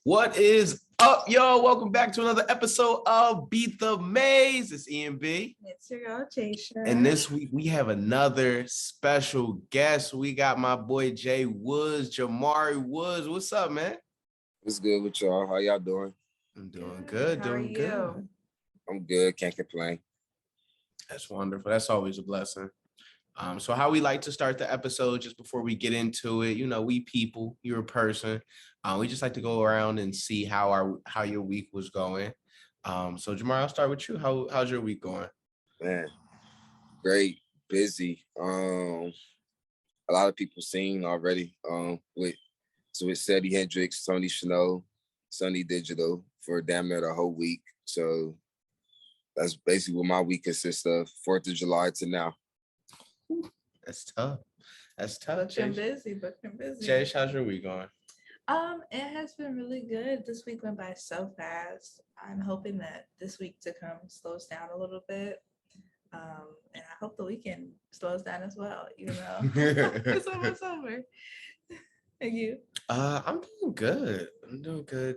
What is up, y'all? Welcome back to another episode of Beat the Maze. It's EMB. It's your girl, Jasia. And this week we have another special guest. We got my boy J.Woods, Jamaree Woods. What's up, man? What's good with y'all? How y'all doing? I'm doing good. How are Doing you? good. I'm good. Can't complain. That's wonderful. That's always a blessing. So how we like to start the episode, just before we get into it, we people, you're a person. We just like to go around and see how your week was going. So Jamaree, I'll start with you. How's your week going? Man, great, busy. A lot of people seen already. With Sadie Hendricks, Tony Chanel, Sunny Digital for damn near the whole week. So that's basically what my week consists of. 4th of July to now. That's tough. Been busy. Jay, how's your week going? It has been really good. This week went by so fast. I'm hoping that this week to come slows down a little bit. And I hope the weekend slows down as well, even though it's almost over. And you? I'm doing good.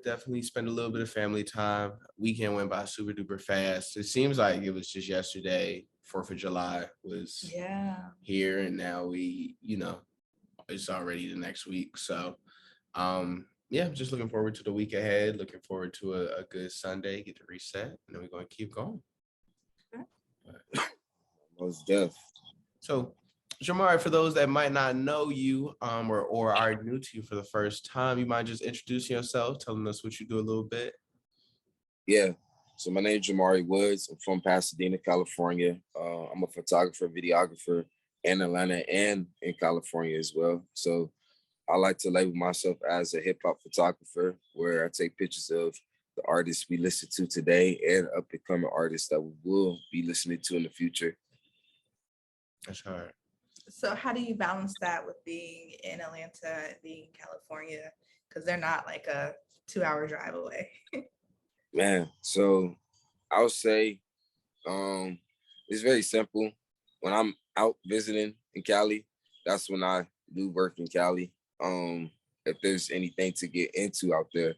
Definitely spent a little bit of family time. Weekend went by super duper fast. It seems like it was just yesterday. 4th of July was here, and now it's already the next week. So, just looking forward to the week ahead. Looking forward to a good Sunday. Get to reset, and then we're going to keep going. Okay. Most deaf. So, Jamaree, for those that might not know you, or are new to you for the first time, you might just introduce yourself, telling us what you do a little bit. Yeah. So my name is Jamaree Woods. I'm from Pasadena, California. I'm a photographer, videographer in Atlanta and in California as well. So I like to label myself as a hip hop photographer, where I take pictures of the artists we listen to today and up and coming artists that we will be listening to in the future. That's hard. So how do you balance that with being in Atlanta and being in California? Because they're not like a 2-hour drive away. Man, so I would say it's very simple. When I'm out visiting in Cali, that's when I do work in Cali. If there's anything to get into out there.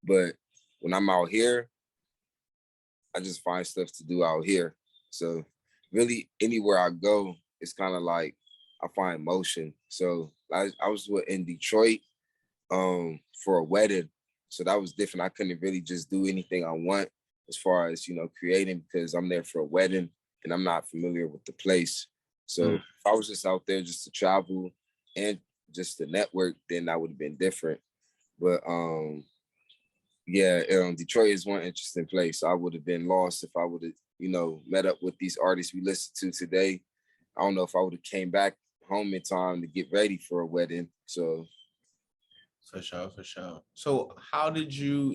But when I'm out here, I just find stuff to do out here. So really anywhere I go, it's kind of like I find motion. So I was in Detroit for a wedding. So that was different. I couldn't really just do anything I want as far as, creating, because I'm there for a wedding and I'm not familiar with the place. So if I was just out there just to travel and just to network, then that would have been different. But Detroit is one interesting place. I would have been lost if I would have, met up with these artists we listen to today. I don't know if I would have came back home in time to get ready for a wedding. So for sure. So how did you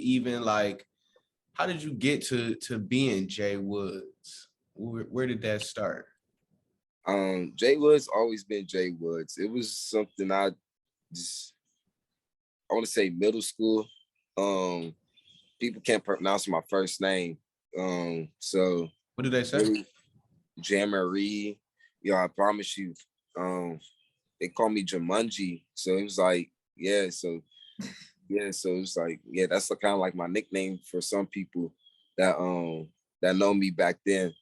get to being J.Woods? Where did that start? J.Woods always been J.Woods. It was something I want to say middle school. People can't pronounce my first name. So what did they say? Jamaree. I promise you. They call me Jumanji. So it was like, so it's like, that's kind of like my nickname for some people that know me back then.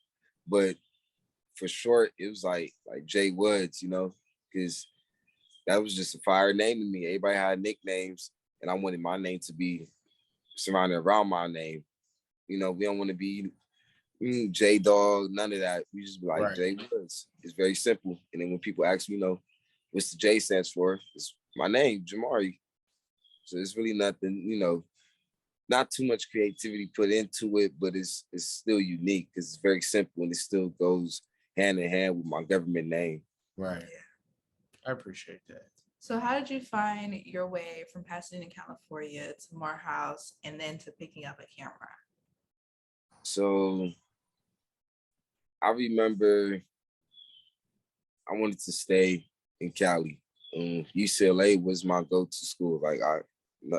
But for short, it was like J.Woods, because that was just a fire name to me. Everybody had nicknames, and I wanted my name to be surrounded around my name. We don't want to be J Dog, none of that. We just be like right. J.Woods. It's very simple. And then when people ask me, what's the J stands for? It's my name, Jamaree. So it's really nothing, not too much creativity put into it, but it's still unique because it's very simple and it still goes hand in hand with my government name. Right. I appreciate that. So how did you find your way from Pasadena, California to Morehouse and then to picking up a camera? So I remember I wanted to stay in Cali. UCLA was my go-to school. Like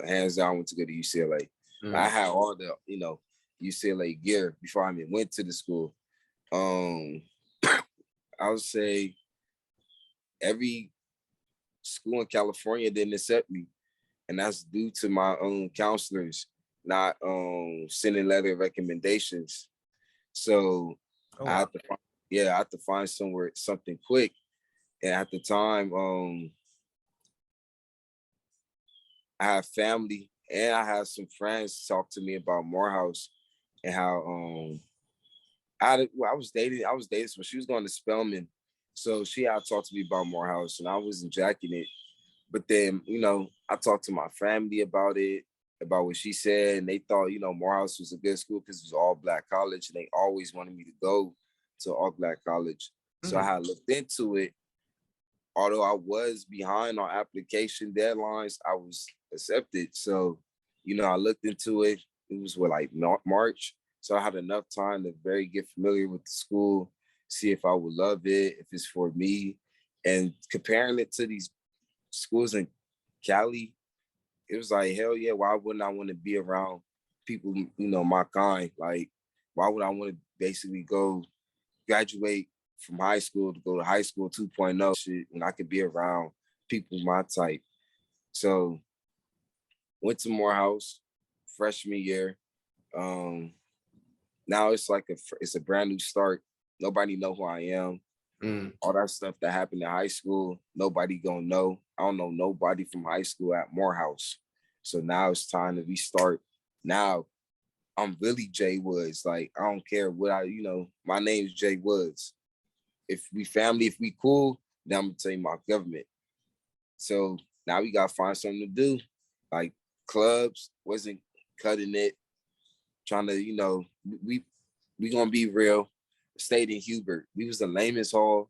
hands down, I went to go to UCLA. I had all the, UCLA gear before I even went to the school. I would say every school in California didn't accept me. and that's due to my own counselors not sending letter recommendations. So Oh, I wow. have to find, I have to find something quick. And at the time, I have family and I have some friends talk to me about Morehouse and how I was dating, so she was going to Spelman. So she had talked to me about Morehouse and I wasn't jacking it. But then, I talked to my family about it, about what she said, and they thought, Morehouse was a good school because it was all Black college, and they always wanted me to go to all Black college. So I had looked into it. Although I was behind on application deadlines, I was accepted. So, I looked into it. It was like March. So I had enough time to get familiar with the school, see if I would love it, if it's for me. And comparing it to these schools in Cali, it was like, hell yeah, why wouldn't I want to be around people, my kind? Like, why would I want to basically go graduate from high school to go to high school 2.0 shit when I could be around people my type? So went to Morehouse freshman year. Now it's like it's a brand new start. Nobody know who I am. All that stuff that happened in high school, nobody gonna know. I don't know nobody from high school at Morehouse. So now it's time to restart. Now I'm really J.Woods. Like, I don't care what my name is J.Woods. If we family, if we cool, then I'm gonna tell you my government. So now we gotta find something to do. Like, clubs wasn't cutting it. Trying to, we gonna be real. Stayed in Hubert. We was the lamest hall.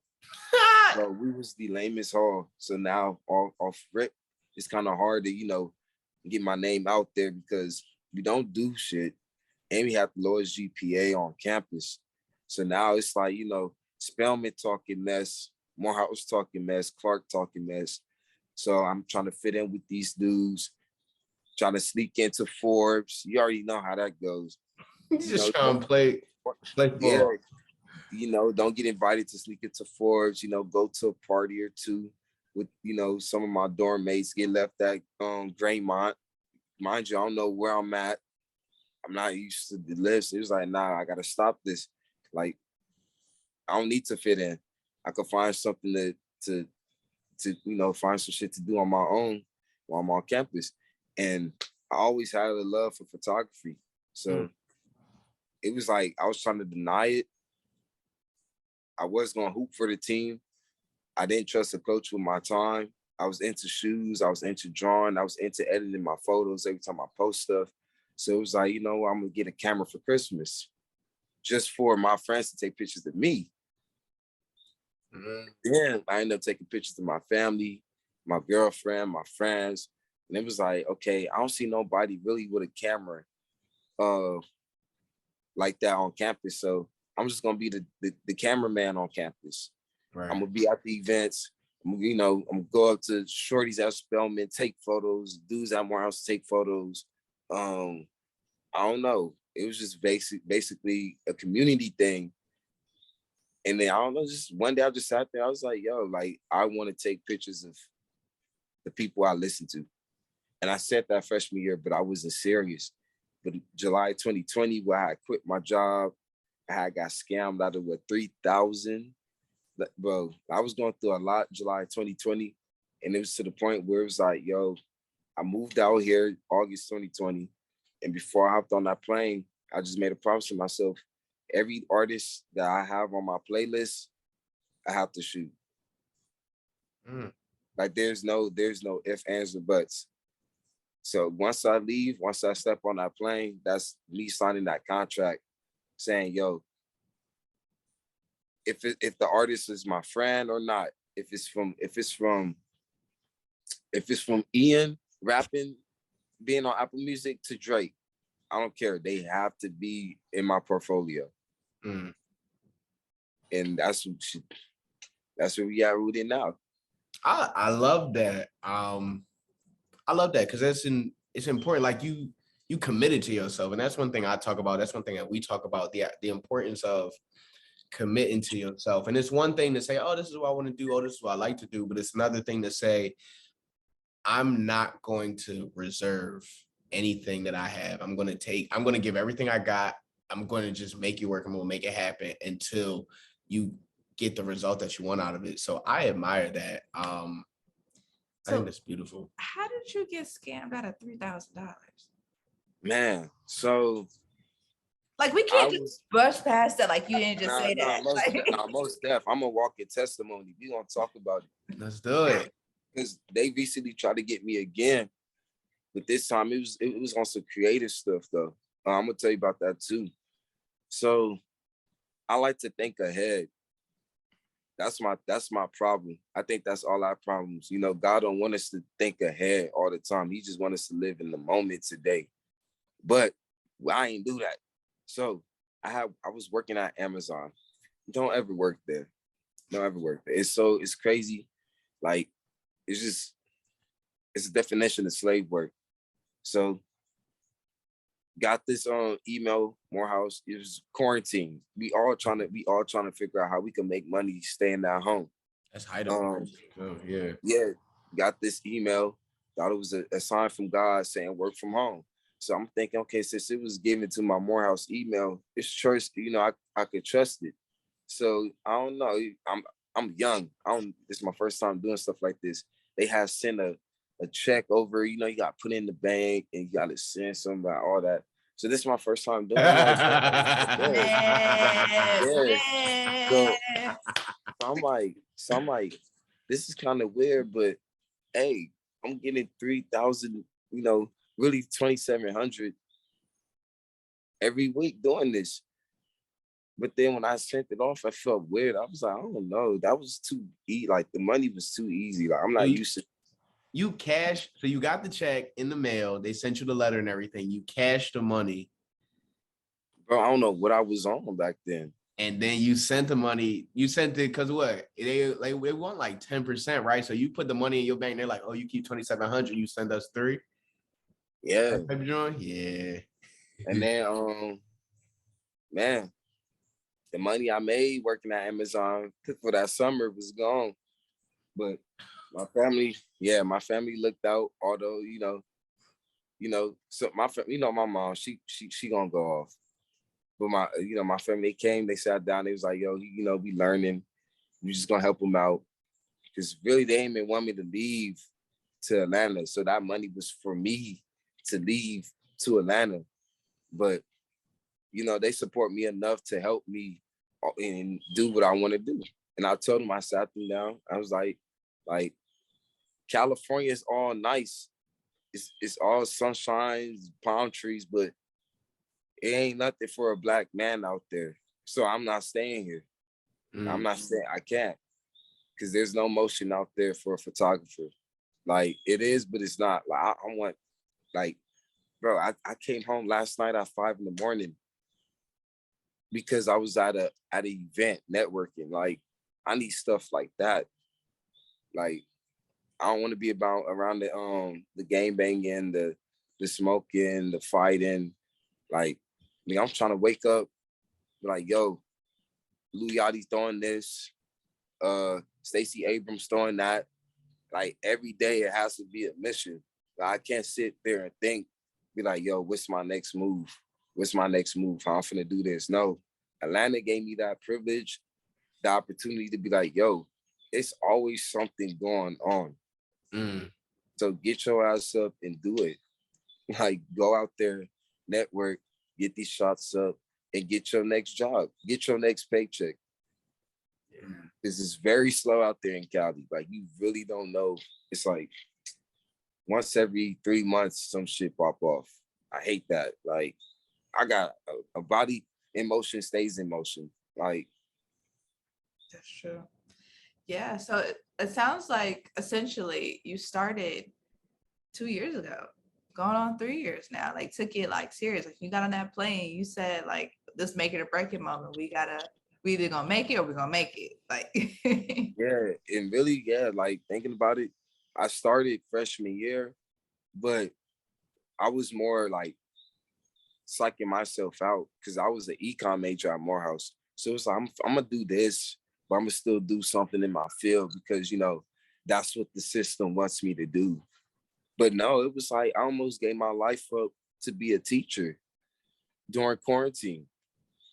Bro, we was the lamest hall. So now off rip, it's kind of hard to, get my name out there because we don't do shit. And we have the lowest GPA on campus. So now it's like, Spelman talking mess, Morehouse talking mess, Clark talking mess. So I'm trying to fit in with these dudes, trying to sneak into Forbes. You already know how that goes. Just trying to play ball. Yeah, don't get invited to sneak into Forbes, go to a party or two with, some of my dorm mates, get left at Draymond. Mind you, I don't know where I'm at. I'm not used to the list. It was like, nah, I gotta stop this. Like, I don't need to fit in. I could find something to find some shit to do on my own while I'm on campus. And I always had a love for photography. So it was like I was trying to deny it. I was gonna hoop for the team. I didn't trust the coach with my time. I was into shoes. I was into drawing. I was into editing my photos every time I post stuff. So it was like, I'm gonna get a camera for Christmas just for my friends to take pictures of me. Then I ended up taking pictures of my family, my girlfriend, my friends. And it was like, okay, I don't see nobody really with a camera like that on campus. So I'm just gonna be the cameraman on campus. Right. I'm gonna be at the events. I'm gonna go up to shorties at Spelman, take photos, dudes at Morehouse take photos. I don't know. It was just basically a community thing. And then I don't know, just one day I just sat there. I was like, yo, like, I want to take pictures of the people I listen to. And I said that freshman year, but I wasn't serious. But July 2020, where I quit my job, I got scammed out of 3,000. Bro, I was going through a lot July 2020. And it was to the point where it was like, yo, I moved out here August 2020. And before I hopped on that plane, I just made a promise to myself. Every artist that I have on my playlist, I have to shoot. Like, there's no ifs, ands, or buts. So once I leave, once I step on that plane, that's me signing that contract saying, yo, if the artist is my friend or not, if it's from Ian rapping, being on Apple Music, to Drake, I don't care. They have to be in my portfolio. And that's where we are rooted now. I love that. I love that because it's important. Like, you committed to yourself, and that's one thing I talk about. That's one thing that we talk about, the importance of committing to yourself. And it's one thing to say, oh, this is what I want to do. Oh, this is what I like to do. But it's another thing to say, I'm not going to reserve anything that I have. I'm going to give everything I got. I'm going to just make it work. I'm going to make it happen until you get the result that you want out of it. So I admire that. I think that's beautiful. How did you get scammed out of $3,000? Man, so like we can't just brush past that. Like you didn't just say that. Most def. I'm a walking testimony. We gonna talk about it. Let's do it. Because they recently tried to get me again, but this time it was on some creative stuff though. I'm gonna tell you about that too. So I like to think ahead. That's my problem. I think that's all our problems. You know, God don't want us to think ahead all the time. He just wants us to live in the moment today. But I ain't do that. So I was working at Amazon. Don't ever work there. Don't ever work there. It's crazy. Like it's a definition of slave work. So got this email, Morehouse. It was quarantine. We all trying to figure out how we can make money staying at home. That's high. Yeah. Yeah. Got this email. Thought it was a sign from God saying work from home. So I'm thinking, okay, since it was given to my Morehouse email, it's trust, you know, I could trust it. So I don't know. I'm young. This is my first time doing stuff like this. They have sent a check over, you know, you got to put in the bank and you got to send something about all that. So this is my first time doing it. So I'm like, this is kind of weird, but hey, I'm getting 3,000, you know, really 2,700 every week doing this. But then when I sent it off, I felt weird. I was like, I don't know. That was too easy. Like the money was too easy. Like I'm not used to. You cash, so you got the check in the mail. They sent you the letter and everything. You cashed the money. Bro, I don't know what I was on back then. And then you sent the money. You sent it because what? They want like 10%, right? So you put the money in your bank. They're like, oh, you keep 2,700. You send us 3. Yeah. Yeah. And then, man, the money I made working at Amazon for that summer was gone. But my family looked out. Although so my mom, she gonna go off. But my family, they came, they sat down, they was like, yo, we learning. We just gonna help them out. Because really they didn't even want me to leave to Atlanta. So that money was for me to leave to Atlanta. But they support me enough to help me and do what I want to do. And I told them, I sat them down. I was like, California is all nice. It's all sunshine, palm trees, but it ain't nothing for a Black man out there. So I'm not staying here. I'm not staying. I can't, because there's no motion out there for a photographer. Like it is, but it's not. Like I want, like, bro. I came home last night at 5 a.m. because I was at an event networking. Like I need stuff like that. Like I don't want to be around the game banging, the smoking, the fighting. Like, I'm trying to wake up, like, yo, Lou Yachty's throwing this, Stacey Abrams throwing that. Like every day it has to be a mission. Like, I can't sit there and think, be like, yo, what's my next move? What's my next move? How I'm finna do this? No, Atlanta gave me that privilege, the opportunity to be like, yo, it's always something going on. So get your ass up and do it. Like go out there, network, get these shots up, and get your next job, get your next paycheck. This is very slow out there in Cali. Like you really don't know. It's like once every 3 months, some shit pop off. I hate that. Like I got a body in motion stays in motion. Like that's true. Yeah. So it sounds like essentially you started 2 years ago, going on 3 years now. Like took it like serious. Like you got on that plane, you said like this make it or break it moment. We either gonna make it or we're gonna make it. Like yeah, and really, yeah, like thinking about it, I started freshman year, but I was more like psyching myself out because I was an econ major at Morehouse. So it's like I'm gonna do this, but I'm gonna still do something in my field because that's what the system wants me to do. But no, it was like I almost gave my life up to be a teacher during quarantine.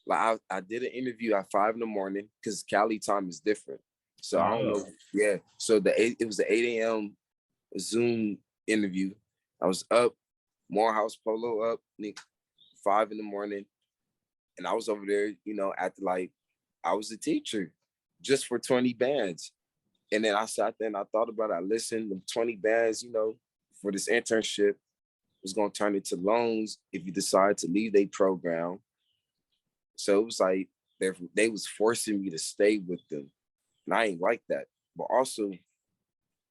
Like I did an interview at 5 in the morning because Cali time is different. So I don't know. Yeah. So it was the 8 a.m. Zoom interview. I was up, Morehouse Polo up, 5 in the morning. And I was over there, acting like I was a teacher just for 20 bands. And then I sat there and I thought about it. I listened, the 20 bands, for this internship was going to turn into loans if you decide to leave their program. So it was like they was forcing me to stay with them. And I ain't like that. But also,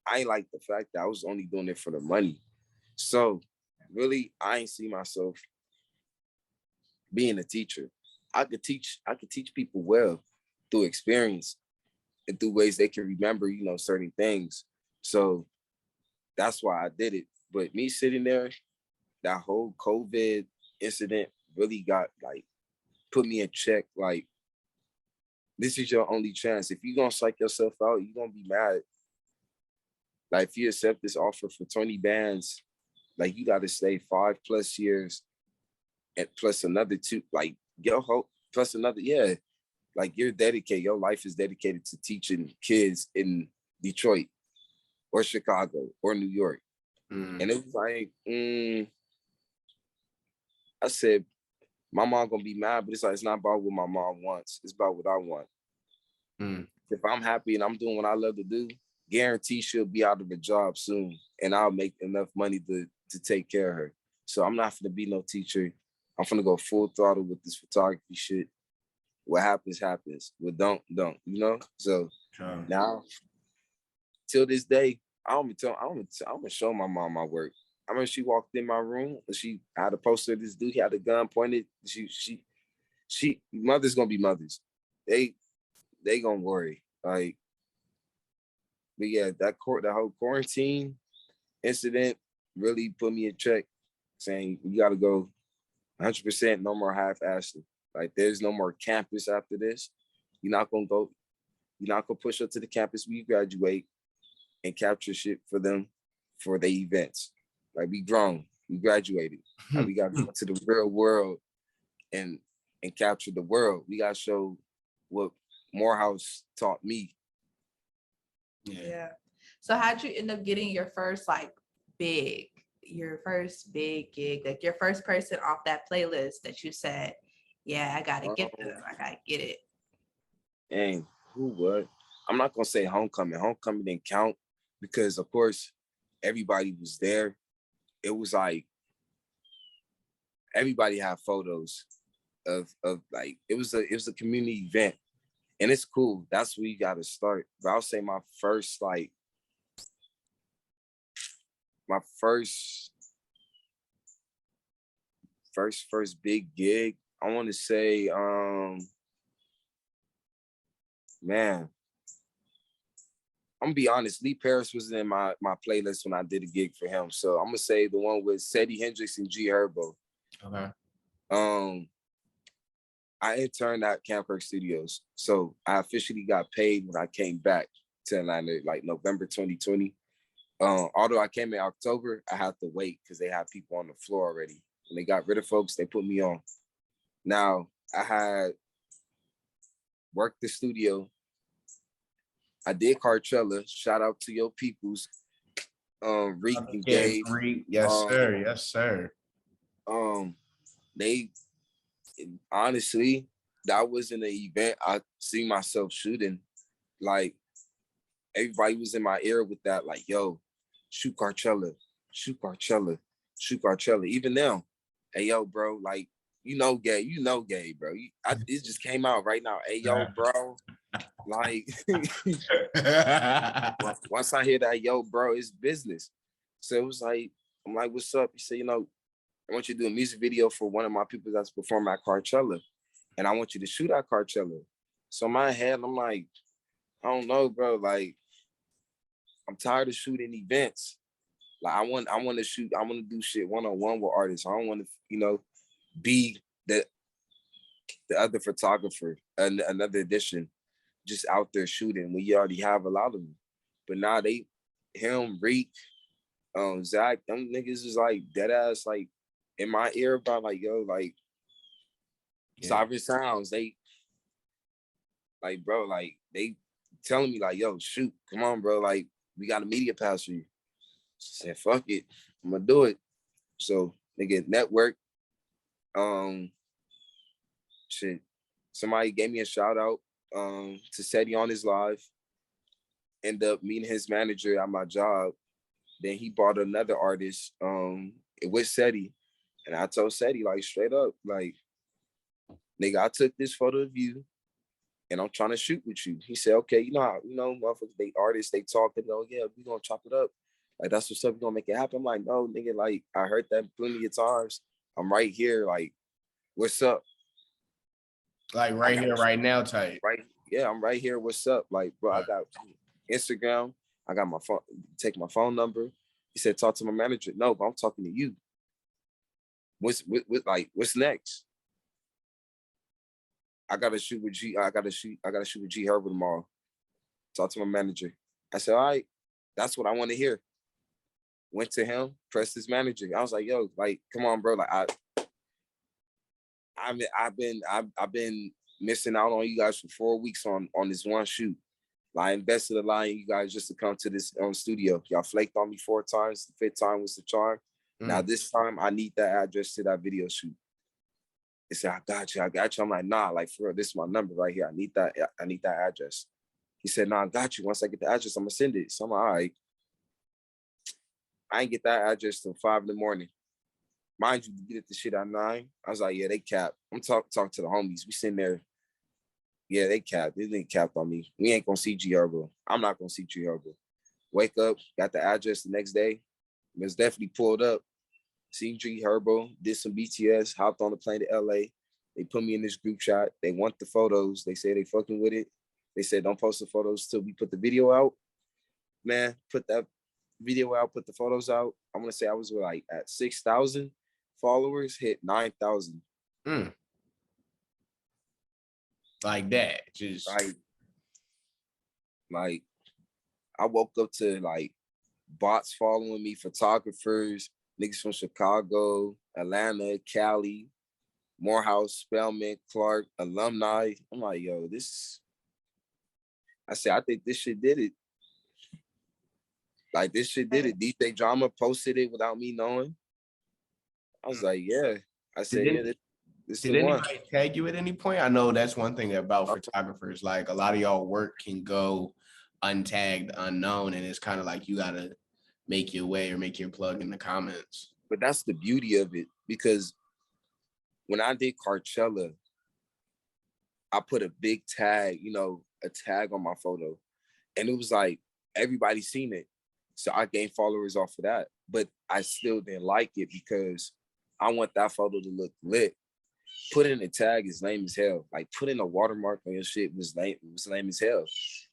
I ain't like the fact that I was only doing it for the money. So really, I ain't see myself being a teacher. I could teach people well through experience and through ways they can remember, certain things. So that's why I did it. But me sitting there, that whole COVID incident really got put me in check. Like, this is your only chance. If you're gonna psych yourself out, you're gonna be mad. Like, if you accept this offer for 20 bands, like, you gotta stay 5+ years and plus another 2, like your hope plus another, yeah. Like, you're dedicated, your life is dedicated to teaching kids in Detroit or Chicago or New York. And it was like, I said, my mom gonna be mad, but it's not about what my mom wants. It's about what I want. If I'm happy and I'm doing what I love to do, guarantee she'll be out of a job soon, and I'll make enough money to take care of her. So I'm not gonna be no teacher. I'm gonna go full throttle with this photography shit. What happens, happens. What don't. So now, till this day, I'm gonna show my mom my work. I remember she walked in my room. She had a poster of this dude. He had a gun pointed. She mothers gonna be mothers. They gonna worry. Like, but yeah, the whole quarantine incident really put me in check, saying you gotta go 100%, no more half-assed. Like, there's no more campus after this. You're not gonna push up to the campus when you graduate and capture shit for them for the events. Like, we grown, we graduated. Like, we gotta go to the real world and capture the world. We gotta show what Morehouse taught me. Yeah. So how'd you end up getting your first big gig, like your first person off that playlist that you said, yeah, I gotta get them, I gotta get it? And who would? I'm not gonna say Homecoming. Homecoming didn't count because, of course, everybody was there. It was like everybody had photos of like, it was a community event, and it's cool. That's where you got to start. But I'll say my first big gig, I want to say, man, I'm gonna be honest, Lee Paris was in my playlist when I did a gig for him. So I'm gonna say the one with Sadie Hendrix and G Herbo. Okay. I interned at Camp Kirk Studios. So I officially got paid when I came back to Atlanta, like November 2020. Although I came in October, I had to wait because they had people on the floor already. When they got rid of folks, they put me on. Now, I had worked the studio. I did Coachella. Shout out to your peoples, Reek and Gabe. Yes, sir. Yes, sir. They, honestly, that wasn't an event I see myself shooting. Like, everybody was in my ear with that, like, yo, shoot Coachella, shoot Coachella, shoot Coachella. Even now, hey, yo, bro, like, gay, bro. It just came out right now. Hey, yo, bro, like, once I hear that, yo, bro, it's business. So it was like, I'm like, what's up? He said, I want you to do a music video for one of my people that's performing at Coachella, and I want you to shoot at Coachella. So in my head, I'm like, I don't know, bro. Like, I'm tired of shooting events. Like, I want to shoot. I want to do shit one-on-one with artists. I don't want to, be the other photographer, another edition, just out there shooting when you already have a lot of them. But now him, Reek, Zach, them niggas is like dead ass like in my ear about like, yo, like Sovereign Sounds, they like, bro, like they telling me like, yo, shoot, come on, bro, like we got a media pass for you. I said, fuck it, I'm gonna do it. So they get network. Shit, somebody gave me a shout out to Seti on his live. End up meeting his manager at my job. Then he brought another artist with Seti. And I told Seti like straight up, like, nigga, I took this photo of you and I'm trying to shoot with you. He said, okay, you know how, motherfuckers, they artists, they talk and go, yeah, we gonna chop it up. Like, that's what's up, we gonna make it happen. I'm like, no, nigga, like, I heard that plenty of times. I'm right here, like, what's up? Like right here, right now type. Right, yeah, I'm right here, what's up? Like, bro, I got Instagram, I got my phone, take my phone number. He said, talk to my manager. No, but I'm talking to you. What's next? I gotta shoot with G with G Herbert tomorrow. Talk to my manager. I said, all right, that's what I want to hear. Went to him, pressed his manager. I was like, yo, like, come on, bro. Like I've been missing out on you guys for 4 weeks on this one shoot. I invested a lot in you guys just to come to this studio. Y'all flaked on me 4 times. The 5th time was the charm. Now this time I need that address to that video shoot. They said, I got you. I'm like, nah, like for real, this is my number right here. I need that address. He said, nah, I got you. Once I get the address, I'm gonna send it. So I'm like, all right. I ain't get that address till 5 a.m. Mind you, we get the shit at 9. I was like, yeah, they capped. I'm talking to the homies. We sitting there. Yeah, they capped. They didn't cap on me. We ain't gonna see G Herbo. I'm not gonna see G Herbo. Wake up, got the address the next day. It was definitely pulled up. See G Herbo, did some BTS, hopped on the plane to LA. They put me in this group chat. They want the photos. They say they fucking with it. They said don't post the photos till we put the video out. Man, put that video out, put the photos out. I'm gonna say I was like at 6,000 followers, hit 9,000. Like that, just like I woke up to like bots following me, photographers, niggas from Chicago, Atlanta, Cali, Morehouse, Spelman, Clark, alumni. I'm like, yo, I think this shit did it. Like, this shit did it. DJ Drama posted it without me knowing. I was like, yeah. I said, yeah, this did anybody tag you at any point? I know that's one thing about photographers. Like, a lot of y'all work can go untagged, unknown, and it's kind of like you gotta make your way or make your plug in the comments. But that's the beauty of it, because when I did Coachella, I put a big tag, a tag on my photo, and it was like everybody seen it. So I gained followers off of that, but I still didn't like it because I want that photo to look lit. Put in a tag is lame as hell. Like, put in a watermark on your shit was lame as hell.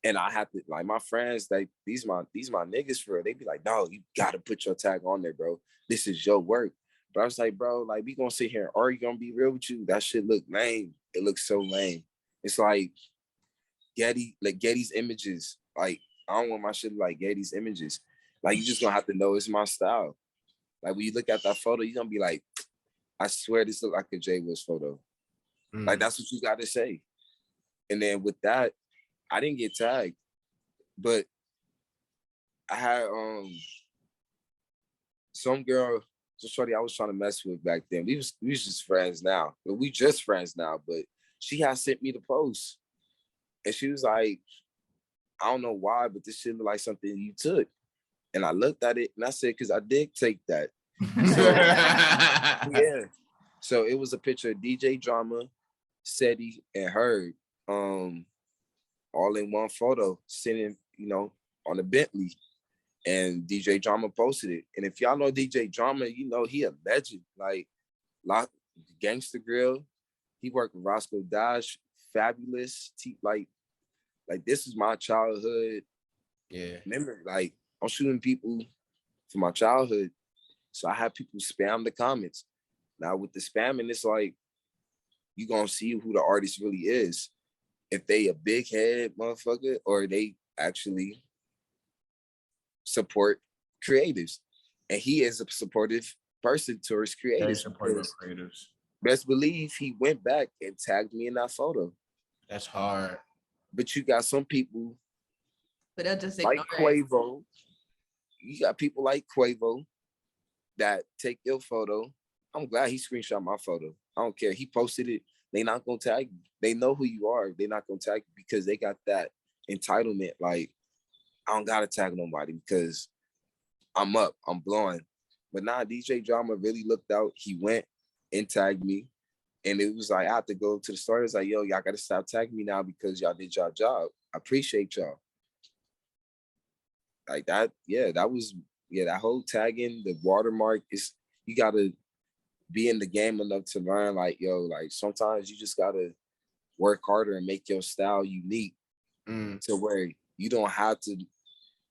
And I have to, like, my friends, these my niggas for real. They be like, no, you gotta put your tag on there, bro. This is your work. But I was like, bro, like, we gonna sit here and argue, gonna be real with you. That shit look lame. It looks so lame. It's like Getty's images. Like, I don't want my shit like Getty's images. Like, you just gonna have to know it's my style. Like, when you look at that photo, you're gonna be like, I swear this look like a J.Woods photo. Like, that's what you got to say. And then with that, I didn't get tagged, but I had some girl, just shorty I was trying to mess with back then. We was just friends now. But we just friends now, but she had sent me the post. And she was like, I don't know why, but this shit look like something you took. And I looked at it and I said, because I did take that. So, yeah. So it was a picture of DJ Drama, Seti, and Herb, all in one photo, sitting, on a Bentley. And DJ Drama posted it. And if y'all know DJ Drama, he a legend. Like, Gangsta Grill. He worked with Roscoe Dash, Fabulous. Like this is my childhood. Yeah. Remember, like, I'm shooting people from my childhood. So I have people spam the comments. Now with the spamming, it's like, you gonna see who the artist really is. If they a big head motherfucker or they actually support creatives. And he is a supportive person towards Very creators. supportive of creators. Best believe he went back and tagged me in that photo. That's hard. But you got some people but they'll just like ignore it. Quavo. You got people like Quavo that take your photo. I'm glad he screenshot my photo. I don't care. He posted it. They not gonna tag you. They know who you are. They not gonna tag you because they got that entitlement. Like, I don't gotta tag nobody because I'm up. I'm blowing. But nah, DJ Drama really looked out. He went and tagged me. And it was like, I have to go to the store. It's like, yo, y'all gotta stop tagging me now because y'all did your job. I appreciate y'all. Like that, yeah, that was, yeah, that whole tagging, the watermark is, you gotta be in the game enough to learn, like, yo, like sometimes you just gotta work harder and make your style unique to where you don't have to,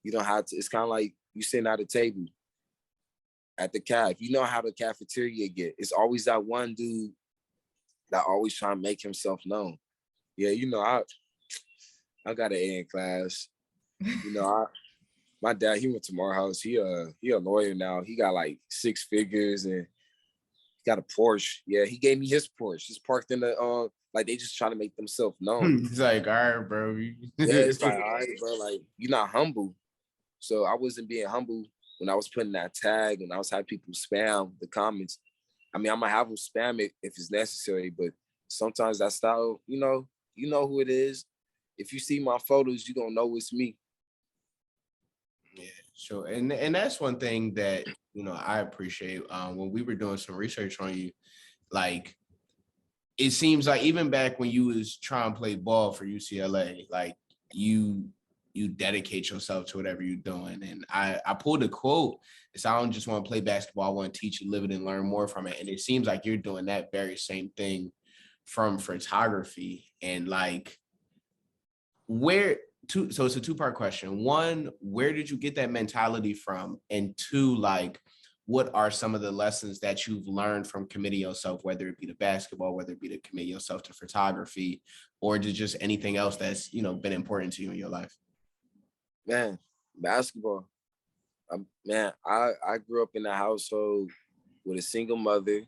it's kind of like you sitting at a table at the caf. You know how the cafeteria get. It's always that one dude that always trying to make himself known. Yeah, you know, I got an A in class. You know, my dad, he went to Morehouse. He a lawyer now. He got like 6 figures and got a Porsche. Yeah, he gave me his Porsche. Just parked in the like they just trying to make themselves known. He's like, all right, bro. Yeah, it's like, all right, bro, like you're not humble. So I wasn't being humble when I was putting that tag and I was having people spam the comments. I mean, I'm gonna have them spam it if it's necessary, but sometimes that style, you know who it is. If you see my photos, you don't know it's me. Yeah, sure. And that's one thing that, I appreciate. When we were doing some research on you, like, it seems like even back when you was trying to play ball for UCLA, like you dedicate yourself to whatever you're doing. And I pulled a quote. It's, I don't just want to play basketball. I want to teach it, live it, and learn more from it. And it seems like you're doing that very same thing from photography. And like, so it's a 2-part question. 1, where did you get that mentality from? And 2, like, what are some of the lessons that you've learned from committing yourself, whether it be to basketball, whether it be to commit yourself to photography, or to just anything else that's, been important to you in your life? Man, basketball. Man, I grew up in a household with a single mother.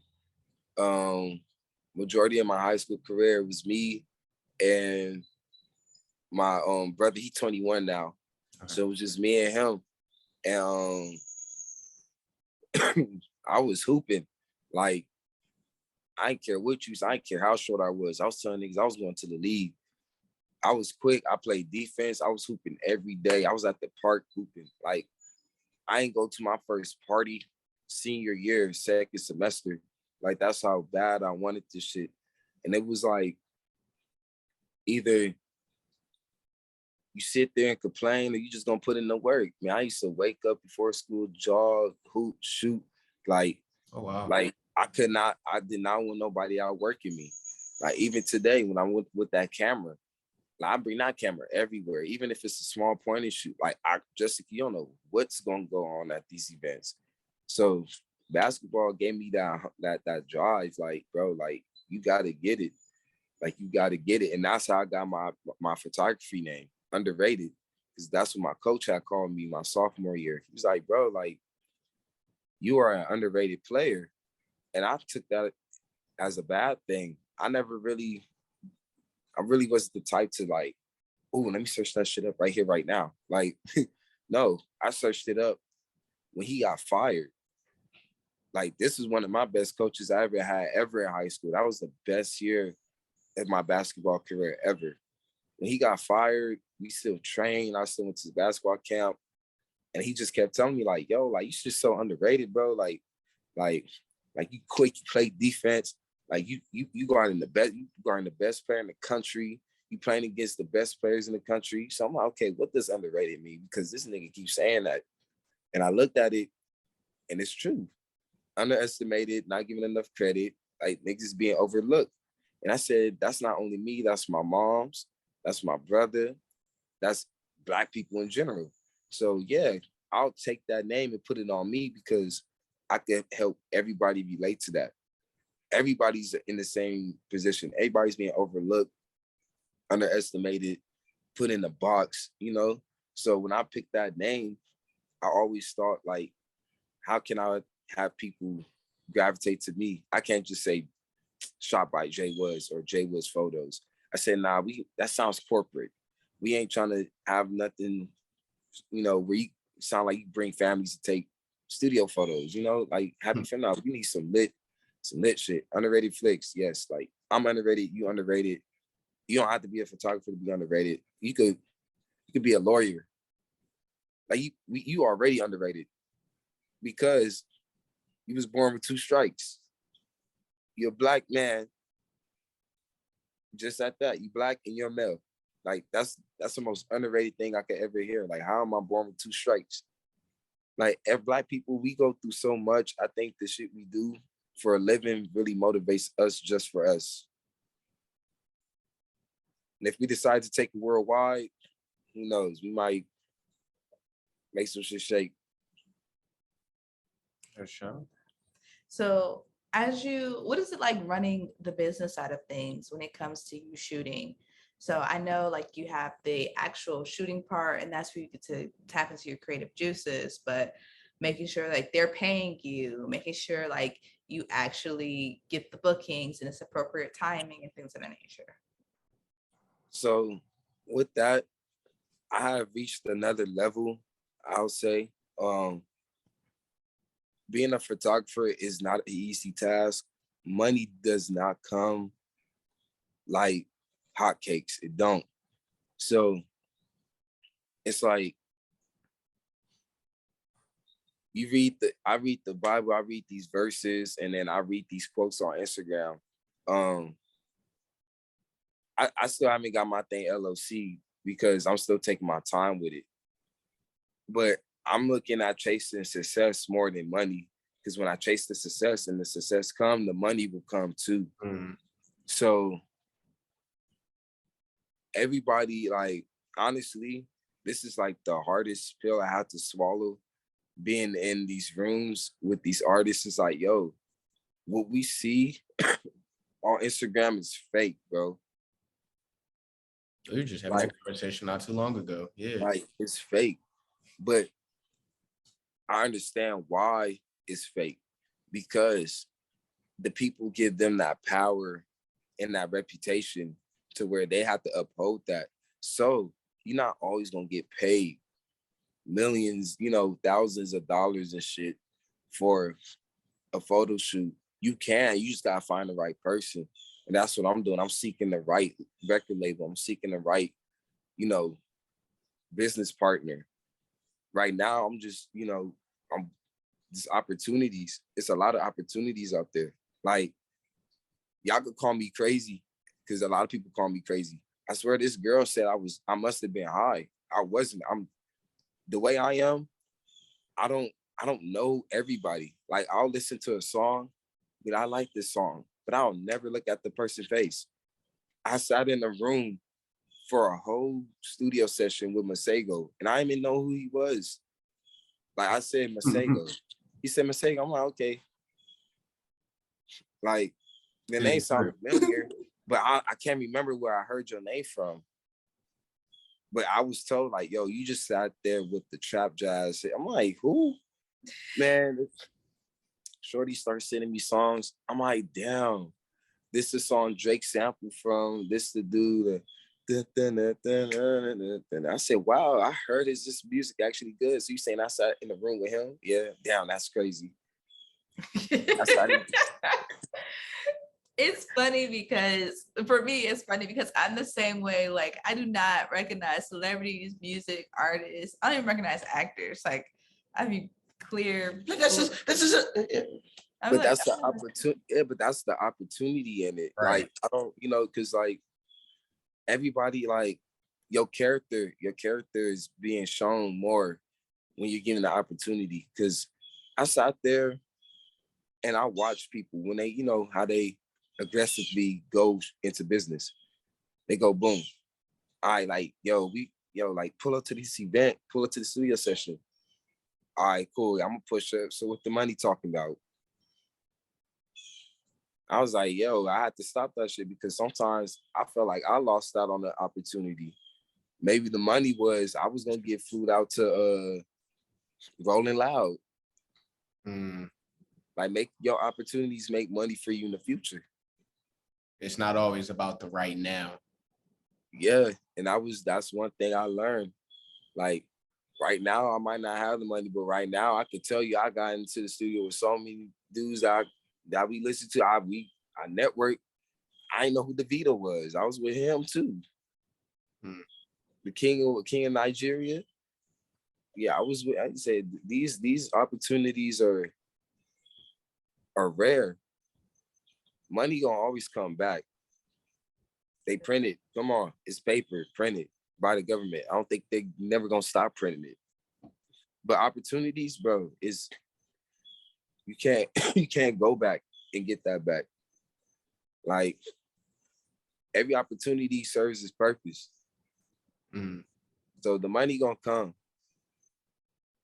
Majority of my high school career was me and my brother. He's 21 now. Okay. So it was just me and him. And I was hooping. Like, I didn't care what you said. I didn't care how short I was. I was telling niggas I was going to the league. I was quick. I played defense. I was hooping every day. I was at the park hooping. Like, I ain't go to my first party senior year, second semester. Like, that's how bad I wanted this shit. And it was like, either you sit there and complain or you just gonna put in the work. Man, I used to wake up before school, jog, hoop, shoot. Like, oh wow. Like, I did not want nobody out working me. Like, even today when I'm with that camera, like, I bring that camera everywhere, even if it's a small point and shoot. Like, you don't know what's gonna go on at these events. So basketball gave me that drive. Like, bro, like, you gotta get it. Like, you gotta get it. And that's how I got my photography name, Underrated. Because that's what my coach had called me my sophomore year. He was like, bro, like, you are an underrated player. And I took that as a bad thing. I really wasn't the type to like, oh, let me search that shit up right here, right now. Like, no, I searched it up when he got fired. Like, this is one of my best coaches I ever had in high school. That was the best year of my basketball career ever. When he got fired, we still trained. I still went to the basketball camp. And he just kept telling me, like, yo, like, you're just so underrated, bro. Like you quick, you play defense. Like, you guarding the best player in the country. You playing against the best players in the country. So I'm like, okay, what does underrated mean? Because this nigga keeps saying that. And I looked at it, and it's true. Underestimated, not giving enough credit, like, niggas being overlooked. And I said, that's not only me, that's my mom's, that's my brother, that's Black people in general. So yeah, I'll take that name and put it on me because I can help everybody relate to that. Everybody's in the same position. Everybody's being overlooked, underestimated, put in a box, So when I picked that name, I always thought, like, how can I have people gravitate to me? I can't just say shot by J.Woods or J.Woods photos. I said, nah, that sounds corporate. We ain't trying to have nothing, where you sound like you bring families to take studio photos, like happy family. We need some lit shit. Underrated flicks, yes. Like I'm underrated, you underrated. You don't have to be a photographer to be underrated. You could be a lawyer. Like you already underrated because you was born with 2 strikes. You're a black man, just at that. You black and you're male. Like that's the most underrated thing I could ever hear. Like, how am I born with 2 strikes? Like, as black people, we go through so much. I think the shit we do for a living really motivates us just for us. And if we decide to take it worldwide, who knows? We might make some shit shake. For sure. So what is it like running the business side of things when it comes to you shooting? So I know like you have the actual shooting part, and that's where you get to tap into your creative juices, but making sure like they're paying you, making sure like you actually get the bookings and it's appropriate timing and things of that nature. So with that, I have reached another level, I'll say. Being a photographer is not an easy task. Money does not come like hotcakes. It don't. So it's like I read the Bible, I read these verses, and then I read these quotes on Instagram. I still haven't got my thing LOC because I'm still taking my time with it. But I'm looking at chasing success more than money, because when I chase the success and the success come, the money will come too. So everybody, like, honestly, this is like the hardest pill I had to swallow. Being in these rooms with these artists is like, yo, what we see on Instagram is fake, bro. We were just having that conversation not too long ago. Yeah. Like, it's fake. But I understand why it's fake, because the people give them that power and that reputation to where they have to uphold that. So you're not always gonna get paid millions, thousands of dollars and shit for a photo shoot. You just gotta find the right person. And that's what I'm doing. I'm seeking the right record label. I'm seeking the right, business partner. Right now, I'm just, I'm just opportunities. It's a lot of opportunities out there. Like, y'all could call me crazy, because a lot of people call me crazy. I swear this girl said I must have been high. I wasn't. The way I am, I don't know everybody. Like, I'll listen to a song, but I like this song, but I'll never look at the person's face. I sat in a room for a whole studio session with Masego, and I didn't even know who he was. Like, I said, Masego. He said, Masego. I'm like, okay. Like, the name sounds familiar, but I can't remember where I heard your name from. But I was told, like, yo, you just sat there with the trap jazz. I'm like, who? Man, Shorty starts sending me songs. I'm like, damn, this is a song Drake sampled from. This the dude. I said, wow, I heard this music actually good. So you saying I sat in the room with him? Yeah, damn, that's crazy. It's funny because for me, it's funny because I'm the same way. Like, I do not recognize celebrities, music, artists. I don't even recognize actors. Like, I mean, clear. This is it. But that's the opportunity. Yeah, but that's the opportunity in it. Right. Like, I don't, because like everybody, like, your character is being shown more when you're given the opportunity. Because I sat there and I watched people when they, how they aggressively go into business. They go, boom. All right, like, like, pull up to this event, pull up to the studio session. All right, cool. I'm gonna push up. So what the money talking about? I was like, yo, I had to stop that shit, because sometimes I felt like I lost out on the opportunity. Maybe the money was I was gonna get flew out to Rolling Loud. Mm. Like, make your opportunities make money for you in the future. It's not always about the right now. Yeah, and that's one thing I learned. Like, right now, I might not have the money, but right now, I can tell you, I got into the studio with so many dudes that we listen to. I network. I didn't know who DeVito was. I was with him too. The king of Nigeria. Yeah, I said these opportunities are rare. Money gonna always come back. They print it. Come on, it's paper printed by the government. I don't think they never gonna stop printing it. But opportunities, bro, is you can't you can't go back and get that back. Like, every opportunity serves its purpose. So the money gonna come,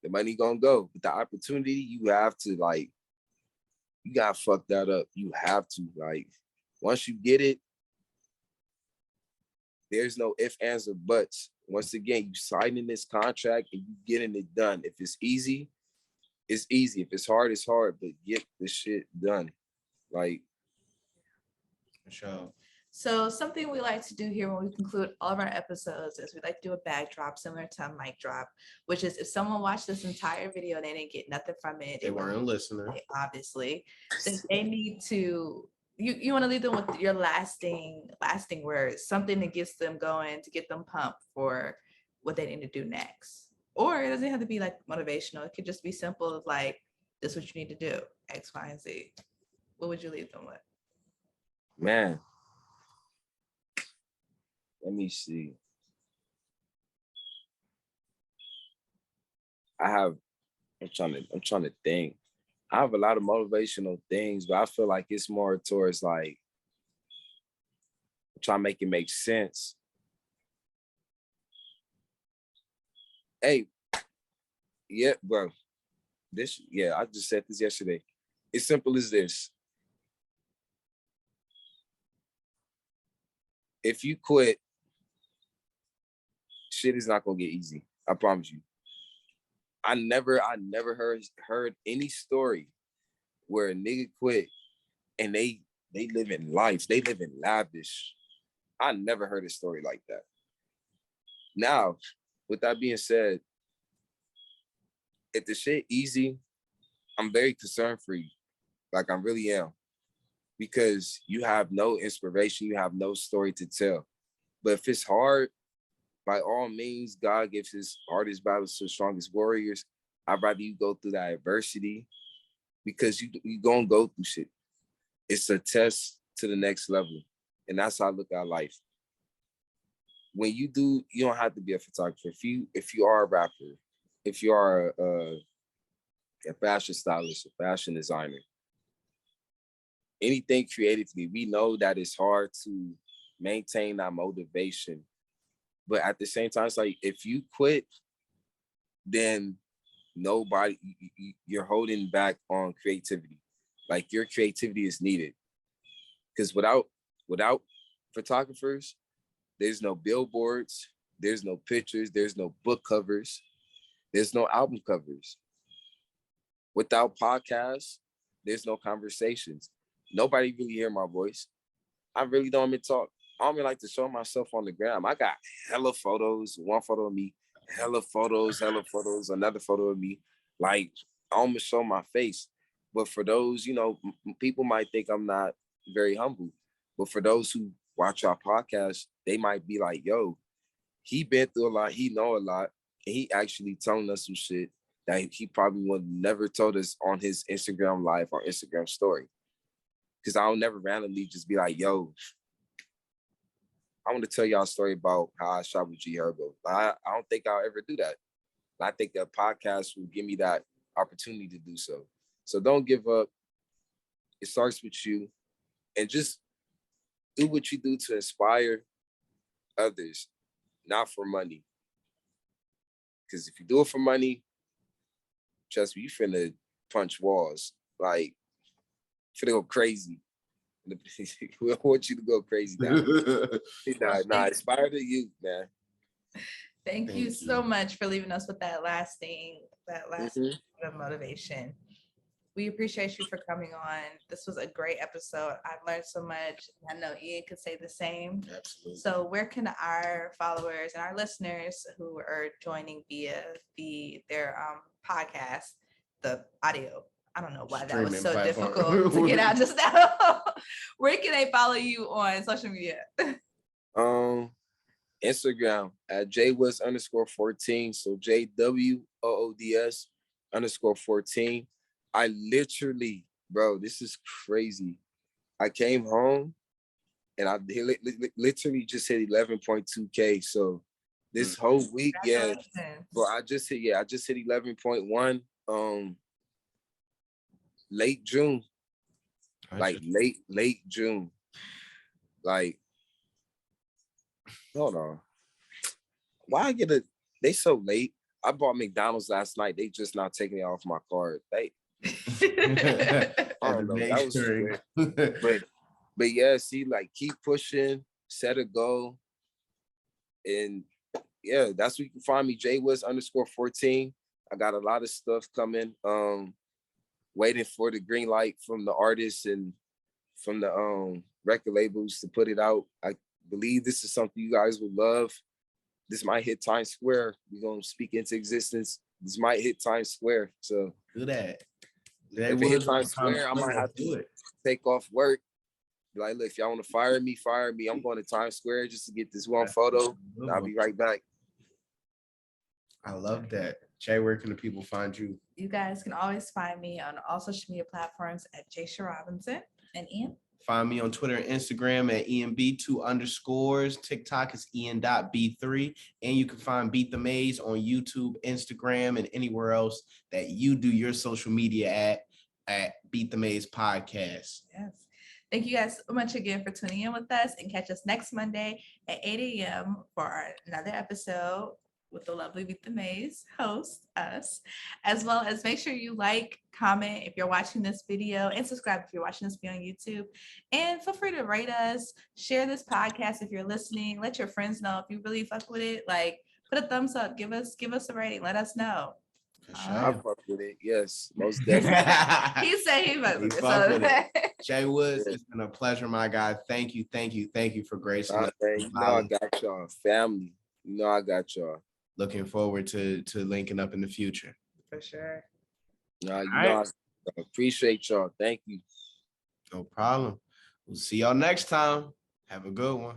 the money gonna go, but the opportunity, you have to, like, you gotta fuck that up. You have to, like, once you get it, there's no ifs, ands, or buts. Once again, you signing this contract and you getting it done. If it's easy, it's easy. If it's hard, it's hard. But get the shit done. Like, for sure. So something we like to do here when we conclude all of our episodes is we like to do a bag drop similar to a mic drop, which is if someone watched this entire video and they didn't get nothing from it, they weren't listening. Obviously, then they need to. You want to leave them with your lasting words, something that gets them going, to get them pumped for what they need to do next. Or it doesn't have to be like motivational. It could just be simple as like, this is what you need to do, X, Y, and Z. What would you leave them with? Man, let me see. I'm trying to think. I have a lot of motivational things, but I feel like it's more towards, like, trying to make it make sense. Hey, yeah, bro. I just said this yesterday. It's simple as this. If you quit, shit is not gonna get easy. I promise you. I never heard any story where a nigga quit and they live in life. They live in lavish. I never heard a story like that. Now, with that being said, if the shit easy, I'm very concerned for you. Like, I really am. Because you have no inspiration, you have no story to tell. But if it's hard, by all means, God gives his hardest battles to the strongest warriors. I'd rather you go through that adversity, because you gonna go through shit. It's a test to the next level. And that's how I look at life. When you do, you don't have to be a photographer. If you are a rapper, if you are a fashion stylist, a fashion designer, anything creatively, we know that it's hard to maintain that motivation. But at the same time, it's like, if you quit, then you're holding back on creativity. Like, your creativity is needed. Because without photographers, there's no billboards, there's no pictures, there's no book covers, there's no album covers. Without podcasts, there's no conversations. Nobody really hear my voice. I really don't even talk. I don't even like to show myself on the gram. I got hella photos, one photo of me, hella photos, another photo of me. Like, I almost show my face. But for those, people might think I'm not very humble. But for those who watch our podcast, they might be like, yo, he been through a lot, he know a lot, and he actually telling us some shit that he probably would never told us on his Instagram live or Instagram story. Because I'll never randomly just be like, yo, I want to tell y'all a story about how I shot with G Herbo. I don't think I'll ever do that. I think a podcast will give me that opportunity to do so. So don't give up. It starts with you. And just do what you do to inspire others, not for money. Because if you do it for money, trust me, you finna punch walls. Like, finna go crazy. We want you to go crazy now. Inspire the youth, man. Thank you so much for leaving us with that last bit of motivation. We appreciate you for coming on. This was a great episode. I've learned so much. I know Ian could say the same. Absolutely. So where can our followers and our listeners who are joining via their podcast, the audio, I don't know why that was so difficult to get out just now. Where can they follow you on social media? Instagram at JWoods_14. So JWoods_14. I literally, bro, this is crazy. I came home and I literally just hit 11.2K. So this whole week, yeah, bro, I just hit 11.1 late June. Like late June. Like, hold on. Why they so late? I bought McDonald's last night. They just not taking it off my card. I don't know. That was weird. But yeah, see, like, keep pushing, set a goal. And yeah, that's where you can find me, JWoods_14. I got a lot of stuff coming. Waiting for the green light from the artists and from the record labels to put it out. I believe this is something you guys would love. This might hit Times Square. We're gonna speak into existence. This might hit Times Square. So do that. If it hit Times Square, I might have to take off work. Like, look, if y'all want to fire me, fire me. I'm going to Times Square just to get this one photo. And I'll be right back. I love that. Jay, where can the people find you? You guys can always find me on all social media platforms at Jasia Robinson. And Ian? Find me on Twitter and Instagram at IanB2_. TikTok is Ian.B3. And you can find Beat the Maze on YouTube, Instagram, and anywhere else that you do your social media at Beat the Maze Podcast. Yes. Thank you guys so much again for tuning in with us, and catch us next Monday at 8 a.m. for another episode with the lovely Beat the Maze host, us, as well as make sure you like, comment if you're watching this video, and subscribe if you're watching this video on YouTube. And feel free to rate us, share this podcast if you're listening, let your friends know if you really fuck with it. Like, put a thumbs up, give us a rating, let us know. I fuck with it, yes, most definitely. He said he fuck with it. J.Woods, it's been a pleasure, my guy. Thank you for gracing us. You know I got y'all, family. You know I got y'all. Looking forward to linking up in the future. For sure. I appreciate y'all. Thank you. No problem. We'll see y'all next time. Have a good one.